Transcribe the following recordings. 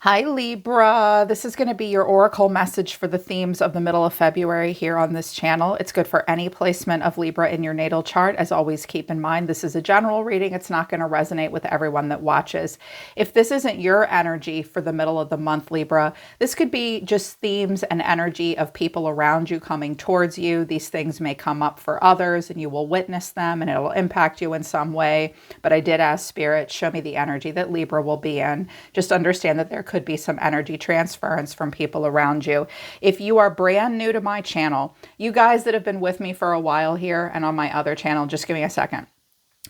Hi Libra, this is going to be your oracle message for the themes of the middle of February here on this channel. It's good for any placement of Libra in your natal chart. As always, keep in mind, this is a general reading. It's not going to resonate with everyone that watches. If this isn't your energy for the middle of the month, Libra, this could be just themes and energy of people around you coming towards you. These things may come up for others and you will witness them and it will impact you in some way. But I did ask Spirit, show me the energy that Libra will be in. Just understand that there could be some energy transference from people around you. If you are brand new to my channel, you guys that have been with me for a while here and on my other channel, just give me a second.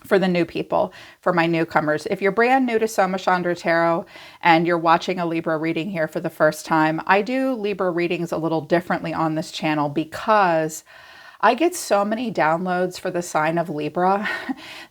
For the new people, for my newcomers, if you're brand new to Soma Chandra Tarot and you're watching a Libra reading here for the first time, I do Libra readings a little differently on this channel because I get so many downloads for the sign of Libra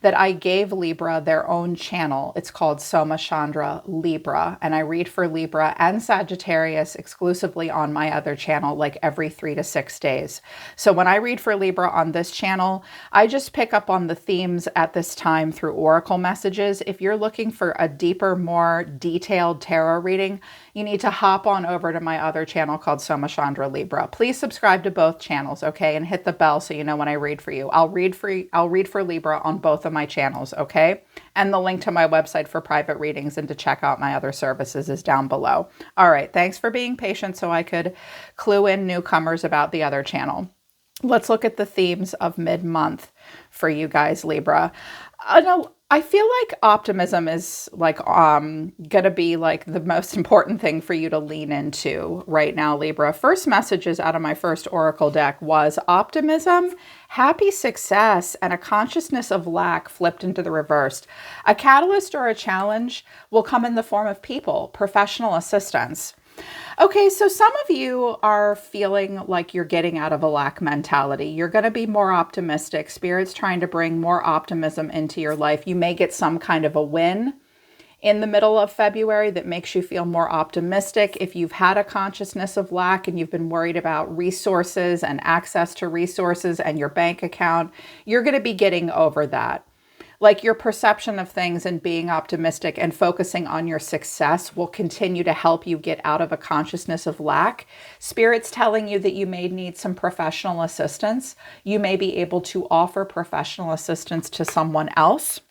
that I gave Libra their own channel. It's called Soma Chandra Libra, and I read for Libra and Sagittarius exclusively on my other channel, like every 3 to 6 days. So when I read for Libra on this channel, I just pick up on the themes at this time through oracle messages. If you're looking for a deeper, more detailed tarot reading, you need to hop on over to my other channel called Soma Chandra Libra. Please subscribe to both channels, okay? And hit the bell so you know when I read for you. I'll read for Libra on both of my channels, okay? And the link to my website for private readings and to check out my other services is down below. All right, thanks for being patient so I could clue in newcomers about the other channel. Let's look at the themes of mid-month for you guys, Libra. I feel like optimism is like gonna be like the most important thing for you to lean into right now, Libra. First messages out of my first oracle deck was optimism, happy success, and a consciousness of lack flipped into the reversed. A catalyst or a challenge will come in the form of people, professional assistance. Okay, so some of you are feeling like you're getting out of a lack mentality. You're going to be more optimistic. Spirit's trying to bring more optimism into your life. You may get some kind of a win in the middle of February that makes you feel more optimistic. If you've had a consciousness of lack and you've been worried about resources and access to resources and your bank account, you're going to be getting over that. Like your perception of things and being optimistic and focusing on your success will continue to help you get out of a consciousness of lack. Spirit's telling you that you may need some professional assistance. You may be able to offer professional assistance to someone else.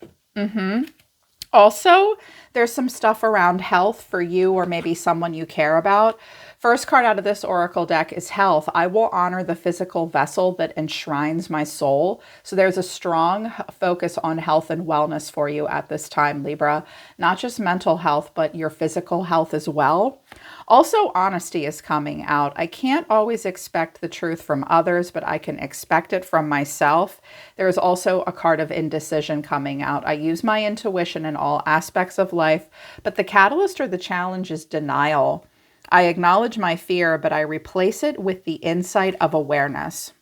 Also, there's some stuff around health for you or maybe someone you care about. First card out of this oracle deck is health. I will honor the physical vessel that enshrines my soul. So there's a strong focus on health and wellness for you at this time, Libra. Not just mental health, but your physical health as well. Also, honesty is coming out. I can't always expect the truth from others, but I can expect it from myself. There's also a card of indecision coming out. I use my intuition in all aspects of life, but the catalyst or the challenge is denial. I acknowledge my fear, but I replace it with the insight of awareness.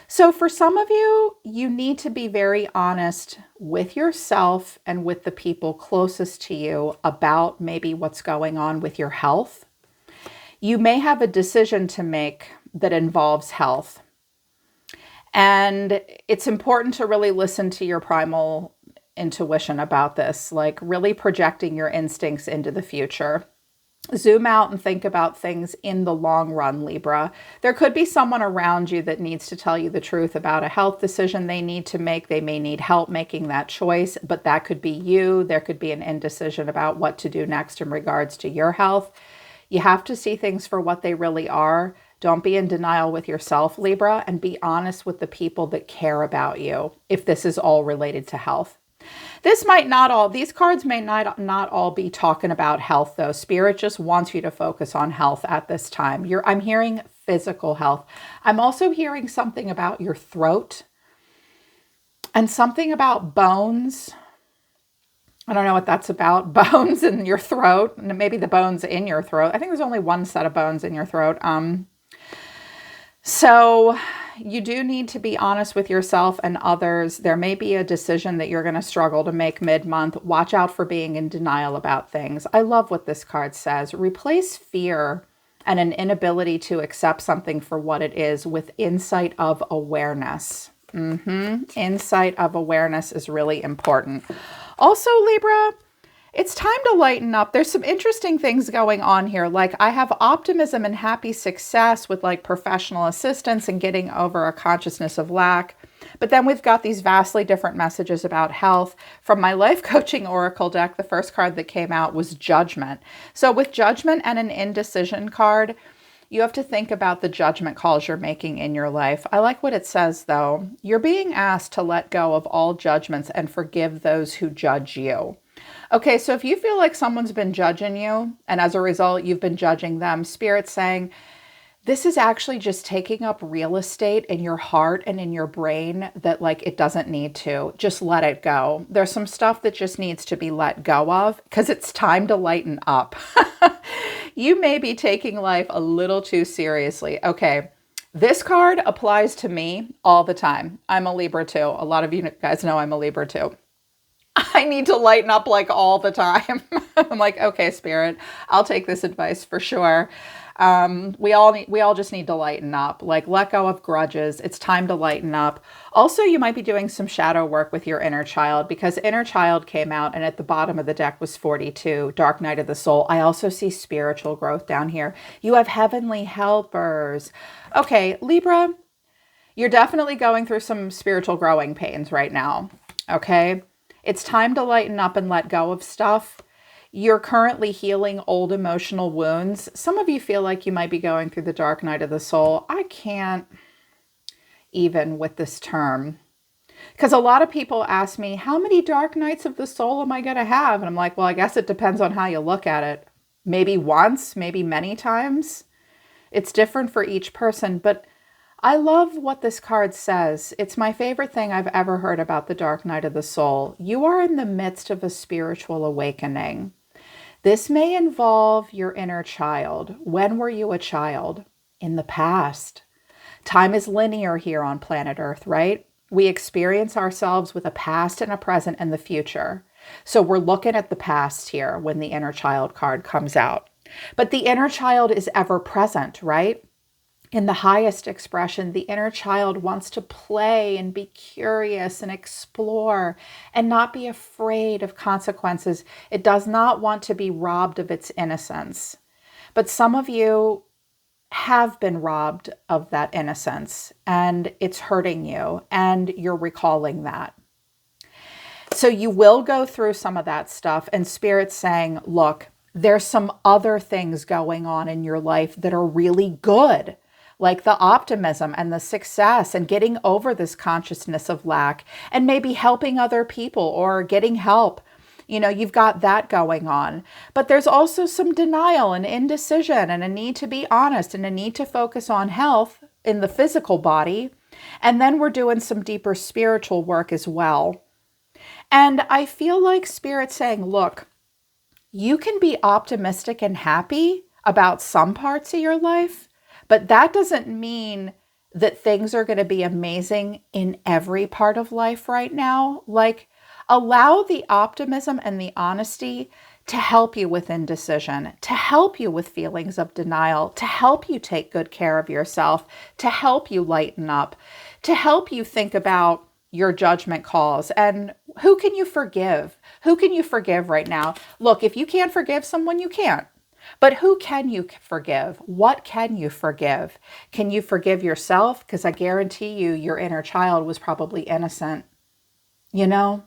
So for some of you, you need to be very honest with yourself and with the people closest to you about maybe what's going on with your health. You may have a decision to make that involves health. And it's important to really listen to your primal intuition about this, like really projecting your instincts into the future. Zoom out and think about things in the long run, Libra. There could be someone around you that needs to tell you the truth about a health decision they need to make. They may need help making that choice, but that could be you. There could be an indecision about what to do next in regards to your health. You have to see things for what they really are. Don't be in denial with yourself, Libra, and be honest with the people that care about you if this is all related to health. These cards may not all be talking about health though. Spirit just wants you to focus on health at this time. I'm hearing physical health. I'm also hearing something about your throat and something about bones. I don't know what that's about. Bones in your throat, and maybe the bones in your throat. I think there's only one set of bones in your throat. So you do need to be honest with yourself and others. There may be a decision that you're going to struggle to make mid-month. Watch out for being in denial about things. I love what this card says. Replace fear and an inability to accept something for what it is with insight of awareness. Insight of awareness is really important. Also, Libra, It's time to lighten up. There's some interesting things going on here. Like I have optimism and happy success with like professional assistance and getting over a consciousness of lack. But then we've got these vastly different messages about health. From my life coaching oracle deck, the first card that came out was judgment. So with judgment and an indecision card, you have to think about the judgment calls you're making in your life. I like what it says, though. You're being asked to let go of all judgments and forgive those who judge you. Okay, so if you feel like someone's been judging you, and as a result, you've been judging them, Spirit's saying, this is actually just taking up real estate in your heart and in your brain that like it doesn't need to. Just let it go. There's some stuff that just needs to be let go of because it's time to lighten up. You may be taking life a little too seriously. Okay, this card applies to me all the time. I'm a Libra too. A lot of you guys know I'm a Libra too. I need to lighten up like all the time. I'm like, okay, Spirit, I'll take this advice for sure. We all just need to lighten up, like let go of grudges. It's time to lighten up. Also, you might be doing some shadow work with your inner child because inner child came out and at the bottom of the deck was 42, dark night of the soul. I also see spiritual growth down here. You have heavenly helpers. Okay, Libra, you're definitely going through some spiritual growing pains right now. Okay. It's time to lighten up and let go of stuff. You're currently healing old emotional wounds. Some of you feel like you might be going through the dark night of the soul. I can't even with this term. Because a lot of people ask me, how many dark nights of the soul am I going to have? And I'm like, well, I guess it depends on how you look at it. Maybe once, maybe many times. It's different for each person, but I love what this card says. It's my favorite thing I've ever heard about the dark night of the soul. You are in the midst of a spiritual awakening. This may involve your inner child. When were you a child? In the past. Time is linear here on planet Earth, right? We experience ourselves with a past and a present and the future. So we're looking at the past here when the inner child card comes out. But the inner child is ever present, right? In the highest expression, the inner child wants to play and be curious and explore and not be afraid of consequences. It does not want to be robbed of its innocence. But some of you have been robbed of that innocence and it's hurting you and you're recalling that. So you will go through some of that stuff and Spirit's saying, look, there's some other things going on in your life that are really good. Like the optimism and the success and getting over this consciousness of lack and maybe helping other people or getting help. You know, you've got that going on. But there's also some denial and indecision and a need to be honest and a need to focus on health in the physical body. And then we're doing some deeper spiritual work as well. And I feel like Spirit's saying, look, you can be optimistic and happy about some parts of your life. But that doesn't mean that things are going to be amazing in every part of life right now. Like, allow the optimism and the honesty to help you with indecision, to help you with feelings of denial, to help you take good care of yourself, to help you lighten up, to help you think about your judgment calls and who can you forgive? Who can you forgive right now? Look, if you can't forgive someone, you can't. But who can you forgive? What can you forgive? Can you forgive yourself? Because I guarantee you, your inner child was probably innocent, you know?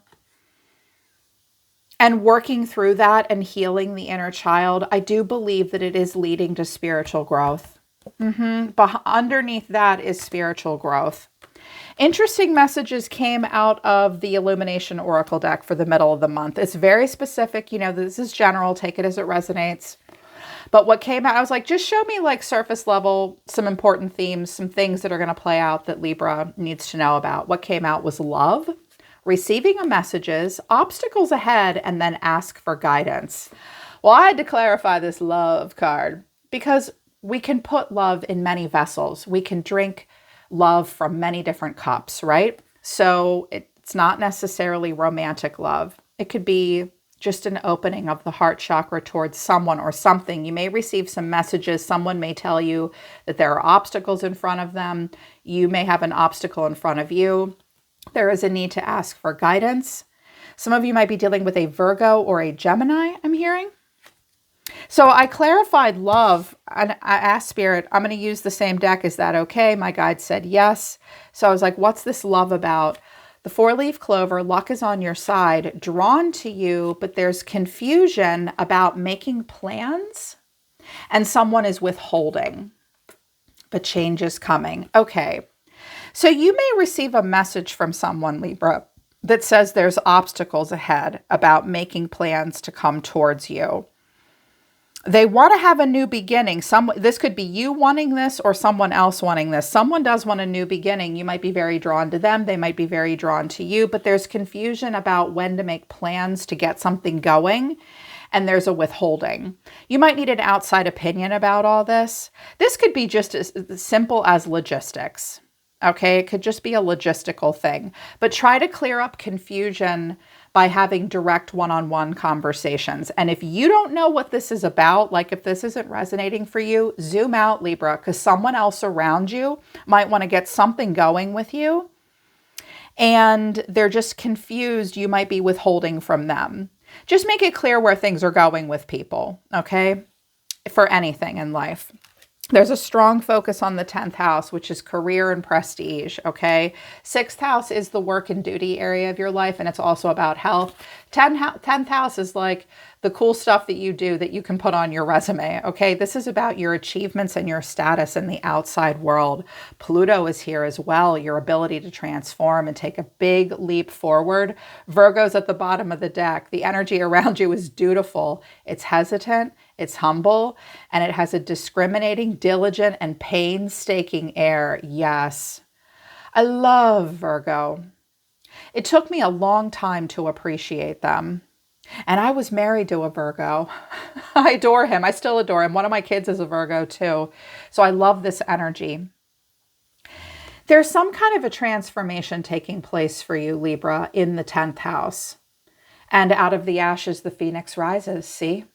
And working through that and healing the inner child, I do believe that it is leading to spiritual growth. But underneath that is spiritual growth. Interesting messages came out of the Illumination Oracle deck for the middle of the month. It's very specific. You know, this is general. Take it as it resonates. But what came out, I was like, just show me like surface level, some important themes, some things that are going to play out that Libra needs to know about. What came out was love, receiving of messages, obstacles ahead, and then ask for guidance. Well, I had to clarify this love card because we can put love in many vessels. We can drink love from many different cups, right? So it's not necessarily romantic love. It could be just an opening of the heart chakra towards someone or something. You may receive some messages. Someone may tell you that there are obstacles in front of them. You may have an obstacle in front of you. There is a need to ask for guidance. Some of you might be dealing with a Virgo or a Gemini, I'm hearing. So I clarified love, and I asked Spirit, I'm going to use the same deck. Is that okay? My guide said yes. So I was like, what's this love about? The 4-leaf clover, luck is on your side, drawn to you, but there's confusion about making plans, and someone is withholding, but change is coming. Okay. So you may receive a message from someone, Libra, that says there's obstacles ahead about making plans to come towards you. They want to have a new beginning. This could be you wanting this or someone else wanting this. Someone does want a new beginning. You might be very drawn to them. They might be very drawn to you, but there's confusion about when to make plans to get something going, and there's a withholding. You might need an outside opinion about all this. This could be just as simple as logistics. Okay, it could just be a logistical thing, but try to clear up confusion by having direct one-on-one conversations. And if you don't know what this is about, like if this isn't resonating for you, zoom out, Libra, because someone else around you might want to get something going with you, and they're just confused. You might be withholding from them. Just make it clear where things are going with people, okay? For anything in life. There's a strong focus on the 10th house, which is career and prestige, okay? 6th house is the work and duty area of your life, and it's also about health. 10th house is like the cool stuff that you do that you can put on your resume, okay? This is about your achievements and your status in the outside world. Pluto is here as well, your ability to transform and take a big leap forward. Virgo's at the bottom of the deck. The energy around you is dutiful. It's hesitant. It's humble, and it has a discriminating, diligent, and painstaking air. Yes. I love Virgo. It took me a long time to appreciate them. And I was married to a Virgo. I adore him. I still adore him. One of my kids is a Virgo too. So I love this energy. There's some kind of a transformation taking place for you, Libra, in the 10th house. And out of the ashes, the phoenix rises. See?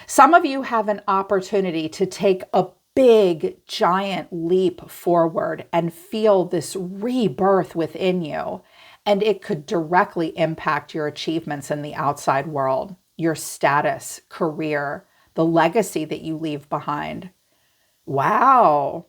Some of you have an opportunity to take a big, giant leap forward and feel this rebirth within you. And it could directly impact your achievements in the outside world, your status, career, the legacy that you leave behind. Wow,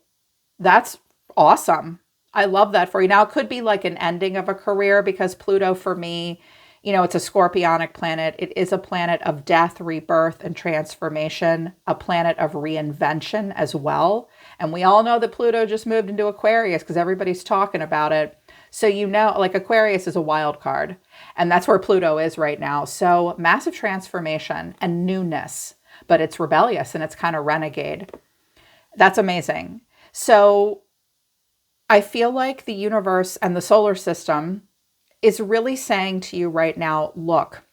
that's awesome. I love that for you. Now, it could be like an ending of a career, because Pluto for me, you know, it's a scorpionic planet. It is a planet of death, rebirth, and transformation, a planet of reinvention as well. And we all know that Pluto just moved into Aquarius because everybody's talking about it. So, you know, like Aquarius is a wild card, and that's where Pluto is right now. So massive transformation and newness, but it's rebellious and it's kind of renegade. That's amazing. So I feel like the universe and the solar system is really saying to you right now, look,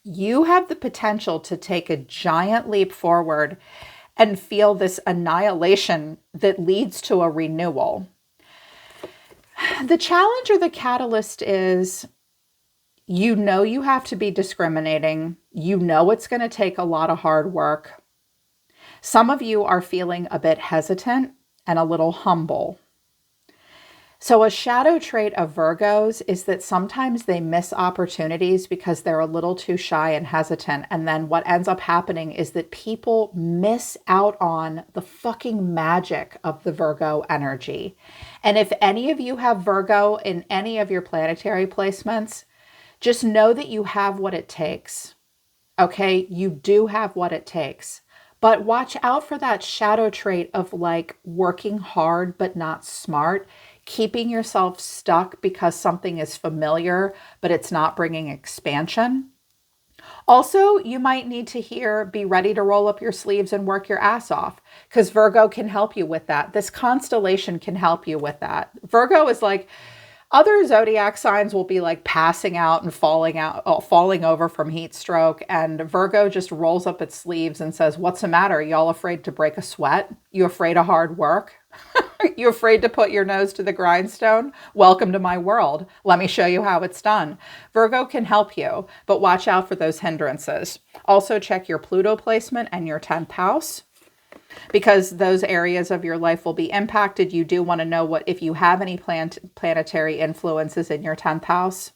you have the potential to take a giant leap forward and feel this annihilation that leads to a renewal. The challenge or the catalyst is, you know, you have to be discriminating. You know, it's going to take a lot of hard work. Some of you are feeling a bit hesitant and a little humble. So a shadow trait of Virgos is that sometimes they miss opportunities because they're a little too shy and hesitant. And then what ends up happening is that people miss out on the fucking magic of the Virgo energy. And if any of you have Virgo in any of your planetary placements, just know that you have what it takes. Okay, you do have what it takes. But watch out for that shadow trait of like working hard but not smart. Keeping yourself stuck because something is familiar, but it's not bringing expansion. Also, you might need to be ready to roll up your sleeves and work your ass off, because Virgo can help you with that. This constellation can help you with that. Virgo is like, other zodiac signs will be like passing out and falling over from heat stroke. And Virgo just rolls up its sleeves and says, what's the matter? Y'all afraid to break a sweat? You afraid of hard work? You afraid to put your nose to the grindstone? Welcome to my world. Let me show you how it's done. Virgo can help you, but watch out for those hindrances. Also check your Pluto placement and your 10th house, because those areas of your life will be impacted. You do want to know if you have any planetary influences in your 10th house.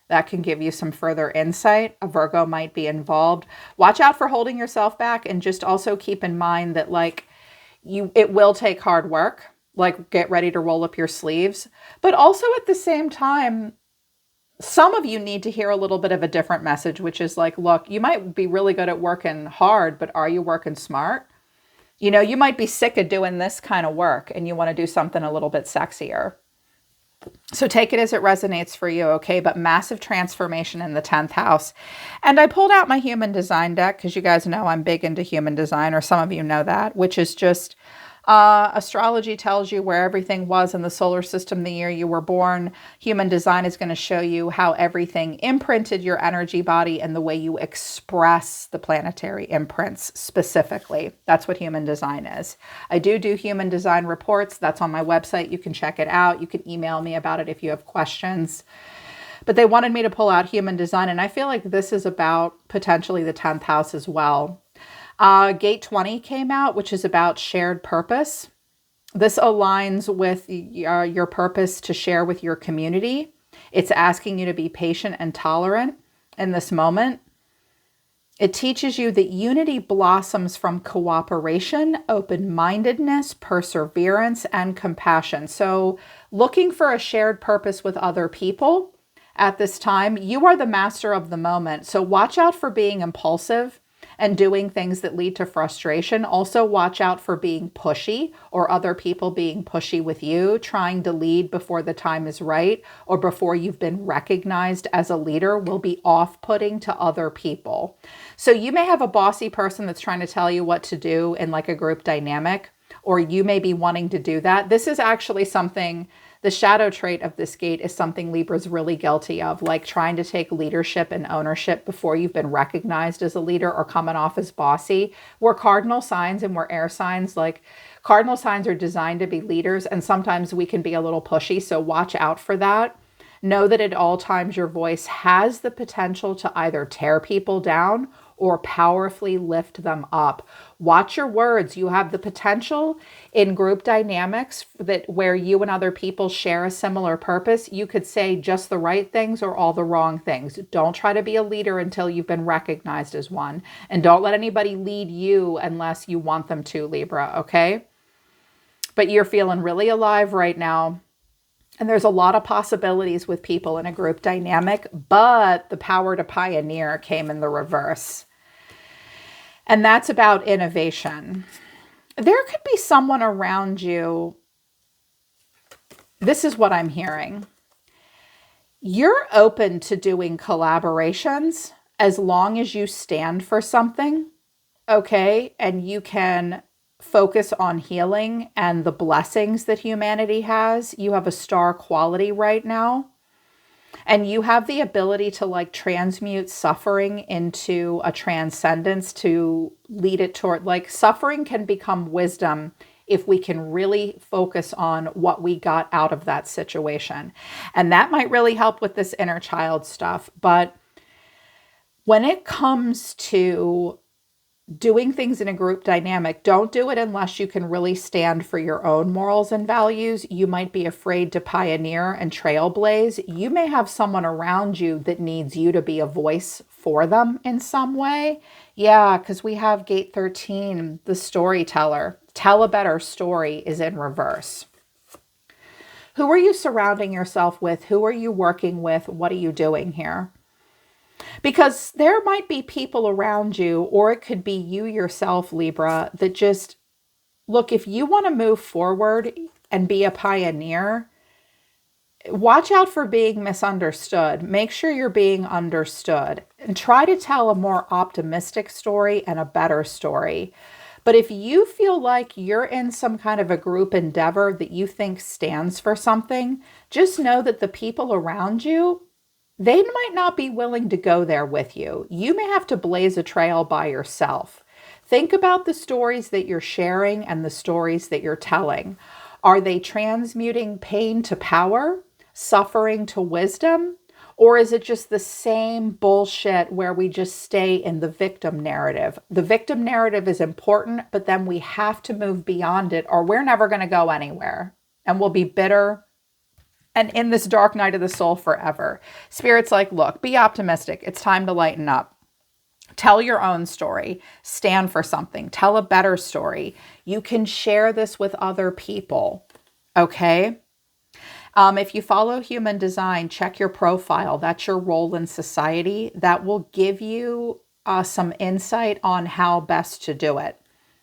That can give you some further insight. A Virgo might be involved. Watch out for holding yourself back, and just also keep in mind that it will take hard work. Like, get ready to roll up your sleeves. But also at the same time, some of you need to hear a little bit of a different message, which is like, look, you might be really good at working hard, but are you working smart? You know, you might be sick of doing this kind of work and you want to do something a little bit sexier. So take it as it resonates for you, okay? But massive transformation in the 10th house. And I pulled out my human design deck because you guys know I'm big into human design, or some of you know that, which is just astrology tells you where everything was in the solar system the year you were born. Human design is going to show you how everything imprinted your energy body and the way you express the planetary imprints specifically. That's what human design is. I do human design reports. That's on my website. You can check it out. You can email me about it if you have questions. But they wanted me to pull out human design, and I feel like this is about potentially the 10th house as well. Gate 20 came out, which is about shared purpose. This aligns with your purpose to share with your community. It's asking you to be patient and tolerant in this moment. It teaches you that unity blossoms from cooperation, open-mindedness, perseverance, and compassion. So looking for a shared purpose with other people at this time. You are the master of the moment. So watch out for being impulsive and doing things that lead to frustration. Also watch out for being pushy, or other people being pushy with you, trying to lead before the time is right or before you've been recognized as a leader will be off-putting to other people. So you may have a bossy person that's trying to tell you what to do in like a group dynamic, or you may be wanting to do that. This is actually something, the shadow trait of this gate is something Libra's really guilty of, like trying to take leadership and ownership before you've been recognized as a leader, or coming off as bossy. We're cardinal signs and we're air signs. Like, cardinal signs are designed to be leaders, and sometimes we can be a little pushy. So watch out for that. Know that at all times your voice has the potential to either tear people down or powerfully lift them up. Watch your words. You have the potential in group dynamics that where you and other people share a similar purpose. You could say just the right things or all the wrong things. Don't try to be a leader until you've been recognized as one. And don't let anybody lead you unless you want them to, Libra, okay? But you're feeling really alive right now. And there's a lot of possibilities with people in a group dynamic, but the power to pioneer came in the reverse. And that's about innovation. There could be someone around you. This is what I'm hearing. You're open to doing collaborations as long as you stand for something, okay? And you can focus on healing and the blessings that humanity has. You have a star quality right now. And you have the ability to like transmute suffering into a transcendence, to lead it toward, like, suffering can become wisdom if we can really focus on what we got out of that situation. And that might really help with this inner child stuff. But when it comes to doing things in a group dynamic, don't do it unless you can really stand for your own morals and values. You might be afraid to pioneer and trailblaze. You may have someone around you that needs you to be a voice for them in some way. Yeah, because we have gate 13, the storyteller. Tell a better story is in reverse. Who are you surrounding yourself with? Who are you working with? What are you doing here? Because there might be people around you, or it could be you yourself, Libra, that just, look, if you want to move forward and be a pioneer, watch out for being misunderstood. Make sure you're being understood and try to tell a more optimistic story and a better story. But if you feel like you're in some kind of a group endeavor that you think stands for something, just know that the people around you, they might not be willing to go there with you. You may have to blaze a trail by yourself. Think about the stories that you're sharing and the stories that you're telling. Are they transmuting pain to power, suffering to wisdom? Or is it just the same bullshit where we just stay in the victim narrative? The victim narrative is important, but then we have to move beyond it, or we're never going to go anywhere. And we'll be bitter and in this dark night of the soul forever. Spirit's like, look, be optimistic. It's time to lighten up. Tell your own story. Stand for something. Tell a better story. You can share this with other people. Okay? If you follow human design, check your profile. That's your role in society. That will give you some insight on how best to do it,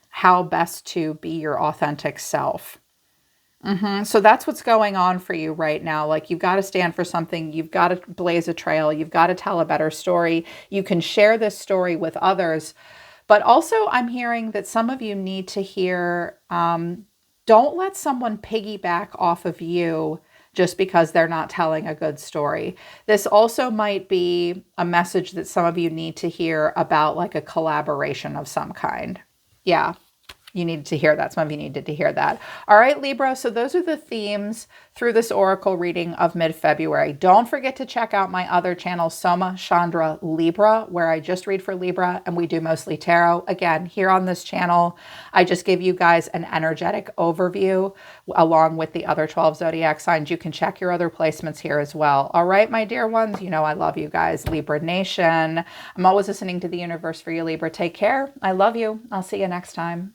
how best to be your authentic self. So that's what's going on for you right now. Like, you've got to stand for something. You've got to blaze a trail. You've got to tell a better story. You can share this story with others. But also, I'm hearing that some of you need to hear, don't let someone piggyback off of you just because they're not telling a good story. This also might be a message that some of you need to hear about, like a collaboration of some kind. Yeah, you needed to hear that. Some of you needed to hear that. All right, Libra. So those are the themes through this oracle reading of mid-February. Don't forget to check out my other channel, Soma Chandra Libra, where I just read for Libra and we do mostly tarot. Again, here on this channel, I just give you guys an energetic overview along with the other 12 zodiac signs. You can check your other placements here as well. All right, my dear ones, you know I love you guys. Libra Nation. I'm always listening to the universe for you, Libra. Take care. I love you. I'll see you next time.